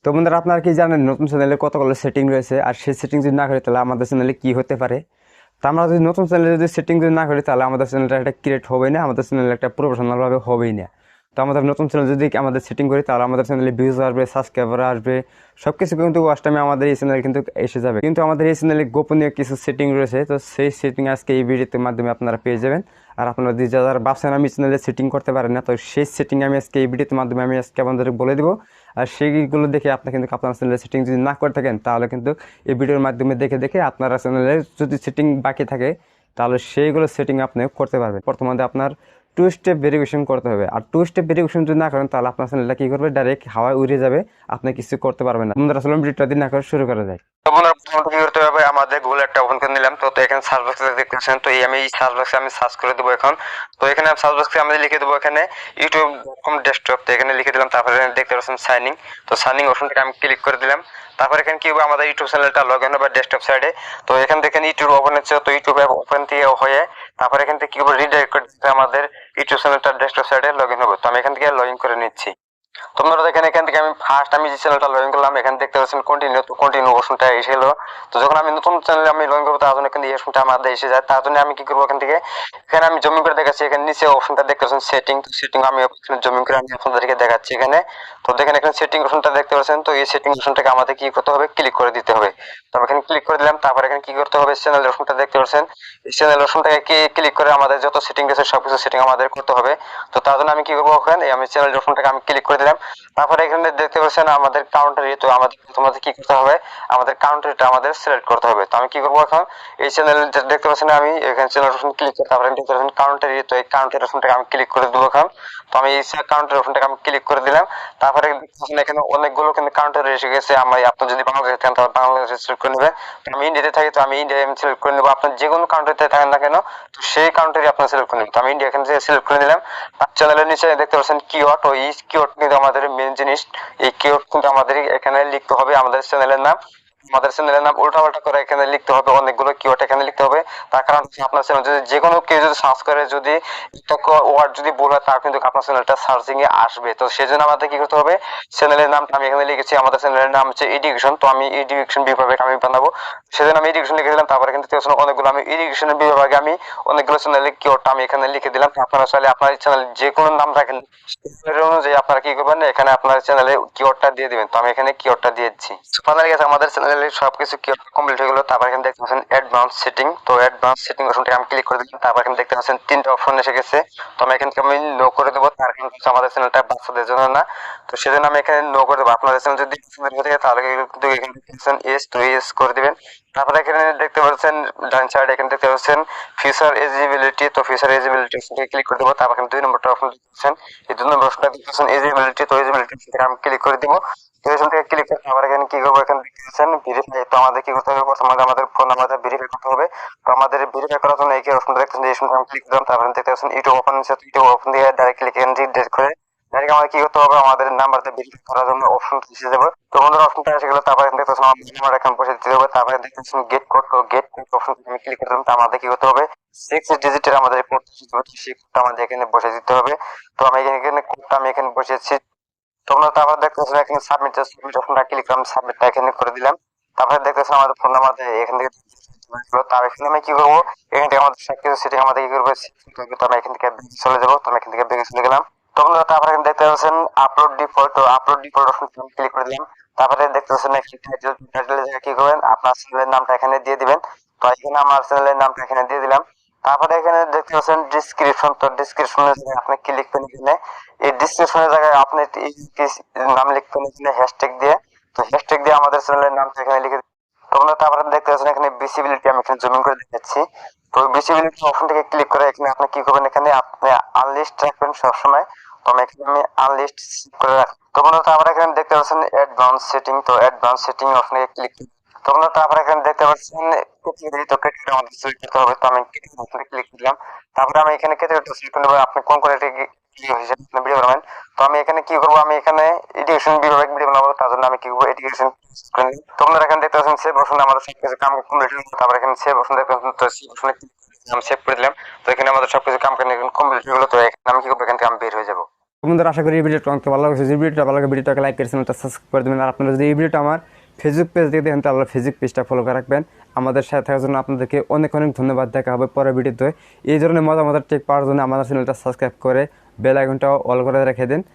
তো বন্ধুরা, আপনারা কি জানেন নতুন চ্যানেলে কতগুলো সেটিং রয়েছে? আর সেই সেটিং যদি না করি তাহলে আমাদের চ্যানেলে কি হতে পারে? তো আমরা যদি নতুন চ্যানেলে যদি সেটিং যদি না করি তাহলে আমাদের চ্যানেলটা একটা ক্রিয়েট হবে না, আমাদের চ্যানেল একটা প্রফেশনালভাবে হবেই না। তো আমাদের নতুন চ্যানেল যদি আমাদের সেটিং করি তাহলে আমাদের চ্যানেলে ভিউজ আসবে, সাবস্ক্রাইবার আসবে, সব কিছু কিন্তু ওয়াচ টাইমে আমাদের এই চ্যানেলে কিন্তু এসে যাবে। কিন্তু আমাদের এই চ্যানেলে গোপনীয় কিছু সেটিং রয়েছে, তো সেই সেটিং আজকে এই ভিডিওর মাধ্যমে আপনারা পেয়ে যাবেন। আর আপনারা যে যারা ভাবছেন আমি চ্যানেলে সেটিং করতে পারেন না, তো সেই সেটিং আমি আজকে এই ভিডিওর মাধ্যমে আমি আজকে আপনাদের বলে দেবো। আর সেইগুলো দেখে আপনি কিন্তু আপনার চ্যানেলের সেটিং যদি না করে থাকেন তাহলে কিন্তু এই ভিডিওর মাধ্যমে দেখে দেখে আপনার চ্যানেলের যদি সেটিং বাকি থাকে তাহলে সেইগুলো সেটিং আপনি করতে পারবেন। প্রথমে আপনার টু স্টেপ ভেরিফিকেশন করতে হবে, আর টু স্টেপ ভেরিফিকেশন যদি না করেন তাহলে আপনার চ্যানেলটা কী করবে, ডাইরেক্ট হাওয়ায় উড়ে যাবে, আপনি কিছু করতে পারবেন না। বন্ধুরা আসলে ভিডিওটা দিন না করে শুরু করা যায়। তো বন্ধুরা, প্রথমত কি করতে হবে, আমাদের গুগল একটা ওপেন করে নিলাম। তো এখানে সার্চ বক্সে দেখতেছেন, তো এই আমি এই সার্চ বক্সে আমি সার্চ করে দেবো এখন। তো এখানে সার্চ বক্সে আমি লিখে দেবো এখানে ইউটিউব.com ডেস্কটপ। তো এখানে লিখে দিলাম, তারপরে দেখতে পাচ্ছেন সাইনিং। তো সাইনিং অপশনটাকে আমি ক্লিক করে দিলাম। তারপর এখানে কি হবে, আমাদের ইউটিউব চ্যানেলটা লগ ইন হবে ডেস্কটপ সাইডে। তো এখান থেকে ইউটিউব ওপেন হচ্ছে, তো ইউটিউব ওপেন থেকে হয়ে তারপর এখান থেকে কি হবে, রিডাইরেক্ট করে দিতে আমাদের ইউটিউব চ্যানেলটা ডেস্কটপ সাইডে লগ ইন হবে। তো আমি এখান থেকে লগ ইন করে নিচ্ছি। তোমরা দেখেন এখান থেকে আমি ফার্স্ট আমি যে চ্যানেলটা লগ ইন করলাম, এখানে দেখতে পাচ্ছেন কন্টিনিউ। তো কন্টিনিউ অপশনটা এসেছিল। তো যখন আমি নতুন চ্যানেলে আমি লগ ইন করবো তার জন্য কিন্তু এই অপশনটা আমাদের এসে যায়। তার জন্য আমি কি করবো, এখান থেকে এখানে আমি জমিং করে দেখাচ্ছি। এখানে নিচে অপশনটা দেখতে পাচ্ছেন সেটিং। তো সেটিং আমি এখানে জমিং করে আমি আপনাদেরকে দেখাচ্ছি এখানে। তো দেখেন এখানে সেটিং অপশনটা দেখতে পাচ্ছেন। তো এই সেটিং অপশনটাকে আমাদের কি করতে হবে, ক্লিক করে দিতে হবে। তো আমি এখানে ক্লিক করে দিলাম। তারপর এখানে কি করতে হবে, চ্যানেল অপশনটা দেখতে পাচ্ছেন। এই চ্যানেল অপশনটাকে ক্লিক করে আমাদের যত সেটিং আছে সবকিছু সেটিং আমাদের করতে হবে। তো তার জন্য আমি কি করবো, ওখানে আমি চ্যানেল অপশনটাকে আমি ক্লিক করে দিলাম। তারপরে এখানে দেখতে পাচ্ছেন আমাদের কাউন্টারি। তো আমাদের প্রথমত কি করতে হবে, আমাদের কাউন্টারিটা আমাদের সিলেক্ট করতে হবে। তো আমি কি করবো, এখন এই চ্যানেল দেখতে পাচ্ছেন আমি এখানে চ্যানেল অপশন ক্লিক করে তারপরে দেখতে পাচ্ছেন কাউন্টারি। তো এই কাউন্টারি অপশনটাকে আমি ক্লিক করে দেবো এখন। তো আমি এই কাউন্টারি অপশনটাকে আমি ক্লিক করে দিলাম। তারপরে দেখতে পাচ্ছেন এখানে অনেকগুলো কিন্তু কাউন্টারি এসে গেছে। আমি আপনি যদি বাংলাদেশে থাকেন তাহলে বাংলাদেশে সিলেক্ট করে নেবেন। তো আমি ইন্ডিয়াতে থাকি, তো আমি ইন্ডিয়া সিলেক্ট করে নেবো। আপনার যে কোনো কাউন্ট্রিতে থাকেন না কেন, তো সেই কাউন্ট্রি আপনার সিলেক্ট করে নেবেন। তো আমি ইন্ডিয়া এখান থেকে সিলেক্ট করে নিলাম। চ্যানেলের নিচে দেখতে পাচ্ছেন কিওয়ার্ড, ও এই কিওয়ার্ড কিন্তু আমাদের মেন জিনিস। এই কিওয়ার্ড কিন্তু আমাদের এখানে লিখতে হবে আমাদের চ্যানেলের নাম। আমাদের চ্যানেলের নাম উল্টাপাল্টা করে এখানে লিখতে হবে, অনেকগুলো কিওয়ার্ড এখানে লিখতে হবে। তার কারণ আপনার চ্যানেল যদি যে কোনো কেউ যদি সার্চ করে, যদি একটা ওয়ার্ড যদি ভুল হয় তার কিন্তু আপনার চ্যানেলটা সার্চিং এ আসবে। তো সেজন্য আমাদের কি করতে হবে, চ্যানেলের নামটা আমি এখানে লিখেছি, আমাদের চ্যানেলের নাম হচ্ছে এডুকেশন। তো আমি এডুকেশন বিভাগে আমি বানাবো, সেজন্য আমি এডুকেশন লিখে দিলাম। তারপরে কিন্তু অনেকগুলো আমি এডুকেশনের বিভাগে আমি অনেকগুলো চ্যানেলের কিওয়ার্ডটা আমি এখানে লিখে দিলাম। আপনারা চাইলে আপনার চ্যানেল যে কোনো নাম রাখেন অনুযায়ী আপনারা কি করবেন, এখানে আপনার চ্যানেলে কিওয়ার্ডটা দিয়ে দিবেন। তো আমি এখানে কিওয়ার্ডটা দিয়েছি। ফাইনালি গেছে আমাদের চ্যানেলে সবকিছু কিওয়ার্ড কমপ্লিট হয়ে গেল। তারপর এখানে দেখতে পাচ্ছেন অ্যাডভান্স সেটিং। তো অ্যাডভান্স সেটিং অপশনটা আমি ক্লিক করে দিলাম। তারপর এখানে দেখতে পাচ্ছেন তিনটা অপশন এসে গেছে। তো আমি এখান থেকে আমি নো করে দেবো, তার কারণ হচ্ছে আমাদের চ্যানেলটা বাচ্চাদের জন্য না। তো সেজন্য আমি এখানে নো করে দেবো। আপনাদের চ্যানেল যদি পছন্দের হয়ে থাকে তাহলে কিন্তু এখানে দেখতে পাচ্ছেন এস, তো এস করে দিবেন। তারপরে এখানে দেখতে পাচ্ছেন ডান সাইডে এখানে দেখতে পাচ্ছেন ফিচার এলিজিবিলিটি। তো ফিচার এলিজিবিলিটি অপশনটা ক্লিক করে দেবো। তারপর এখানে 2 নম্বরটা অপশন দেখতেছেন, এই 2 নম্বর অপশনটা দেখতেছেন এলিজিবিলিটি। তো এলিজিবিলিটি অপশনটা আমি ক্লিক করে দেবো। তো এখান থেকে ক্লিক করে আবার এখানে কি করবো, এখানে দেখতেছেন ভেরিফাই। তো আমাদের কি করতে হবে, প্রথমে আমাদের ফোন নাম্বারটা ভেরিফাই করতে হবে। তো আমাদের ভেরিফাই করার জন্য এই অপশনটা দেখতেছেন, এই অপশনটা আমি ক্লিক করলাম। তারপরে দেখতে পাচ্ছেন ইউটিউব ওপেন হচ্ছে, ইউটিউব ওপেন দিয়ে ডাইরেক্টলি এখানে ডিরেক্ট করে ডাইরেক্ট আমাদের কি করতে হবে, আমাদের নাম্বারটা ভেরিফাই করার জন্য অপশন এসে যাবে। তো আমাদের অপশনটা এসে গেল। তারপরে দেখতেছেন আমার নাম্বার এখন বসে দিতে হবে। তারপরে দেখতেছেন গেট কোড। তো গেট কোড অপশন আমি ক্লিক করলাম। তো আমাদের কি করতে হবে, 6 ডিজিটের আমাদের কোড, সেই কোডটা আমাদের এখানে বসে দিতে হবে। তো আমি এখানে কোডটা আমি এখানে বসিয়েছি। তোমরা তারপর দেখতেছো এখানে সাবমিট অপশনটা ক্লিক করে আমি সাবমিটটা এখানে করে দিলাম। তারপরে দেখতেছো আমাদের ফোন নাম্বার এখান থেকে তার এখানে আমি কি করবো, এখান থেকে আমাদের সবকিছু সেটিং আমাদের কি করবে, তো আমি এখান থেকে ব্যাগে চলে যাবো। তো আমি এখান থেকে ব্যাগে চলে গেলাম। তোমরা তারপরে এখানে দেখতে পাচ্ছেন আপলোড ডিফল্ট। তো আপলোড ডিফল্ট অপশন ক্লিক করে দিলাম। তারপরে দেখতে পাচ্ছেন একটি টাইটেলের জায়গায় কি করবেন, আপনার চ্যানেলের নামটা এখানে দিয়ে দিবেন। তো এখানে আমার চ্যানেলের নামটা এখানে দিয়ে দিলাম। তারপরে এখানে দেখতে পাচ্ছেন ডিসক্রিপশন। তো ডিসক্রিপশনের জায়গায় আপনি কি লিখবেন, এখানে এই ডিসক্রিপশনের জায়গায় আপনি নাম লিখবেন এখানে হ্যাশট্যাগ দিয়ে। তো হ্যাশট্যাগ দিয়ে আমাদের চ্যানেলের নামটা এখানে লিখে তোমরা তারপরে দেখতে পাচ্ছেন এখানে ভিজিবিলিটি আমি এখানে জুমিং করে দেখাচ্ছি। তো ভিজিবিলিটি অপশন থেকে ক্লিক করে এখানে আপনি কি করবেন, এখানে আপনি আনলিস্ট রাখবেন সবসময়। তো আমি এখানে আমি আনলিস্ট করে রাখবো। তোমরা তারপরে এখানে দেখতে পাচ্ছেন অ্যাডভান্স সেটিং। তো অ্যাডভান্স সেটিং অপশনে ক্লিক, তোমরা তারপরে এখানে দেখতে পাচ্ছেন ক্যাটাগরি। তো ক্যাটাগরি আমাদের সিলেক্ট করতে হবে। তো আমি ক্যাটাগরি অপশনে ক্লিক দিলাম। তারপরে আমি এখানে ক্যাটাগরিটা সিলেক্ট করে নেব, আপনি কোন ক্যাটাগরি হিসেবে আপনি ভিডিও বানাবেন। তো আমি এখানে কি করবো, আমি এখানে এডুকেশন বিভাগ ভিডিও বানাবো, তার জন্য আমি কি করবো, এডুকেশন। তোমরা এখানে দেখতে পাচ্ছেন সেভ অপশনে আমাদের সবকিছু কাম কমপ্লিট হয়ে গেল। তারপর এখানে সেভ অপশন দেখতে পাচ্ছেন, তো সেভ অপশনে ক্লিক করে আমি সেভ করে দিলাম। তো এখানে আমাদের সবকিছু কাম কমপ্লিট হয়ে গেল। তো এখানে আমি কি করবো, এখান থেকে আমি বের হয়ে যাবো। বন্ধুরা আশা করি এই ভিডিওটা অনেক ভালো লাগছে। যদি ভিডিওটা ভালো লাগে ভিডিওটাকে লাইক করে চ্যানেলটা সাবস্ক্রাইব করে দেবেন। আর আপনারা যদি এই ভিডিওটা আমার ফেসবুক পেজ থেকে দেখেন তাহলে ফেসবুক পেজটা ফলো করে রাখবেন। আমাদের সাথে থাকার জন্য আপনাদেরকে অনেক অনেক ধন্যবাদ। দেখা হবে পরের ভিডিওতে। এই ধরনের মজার টেক পাওয়ার জন্য আমাদের চ্যানেলটা সাবস্ক্রাইব করে বেল আইকনটা অল করে রেখে দিন।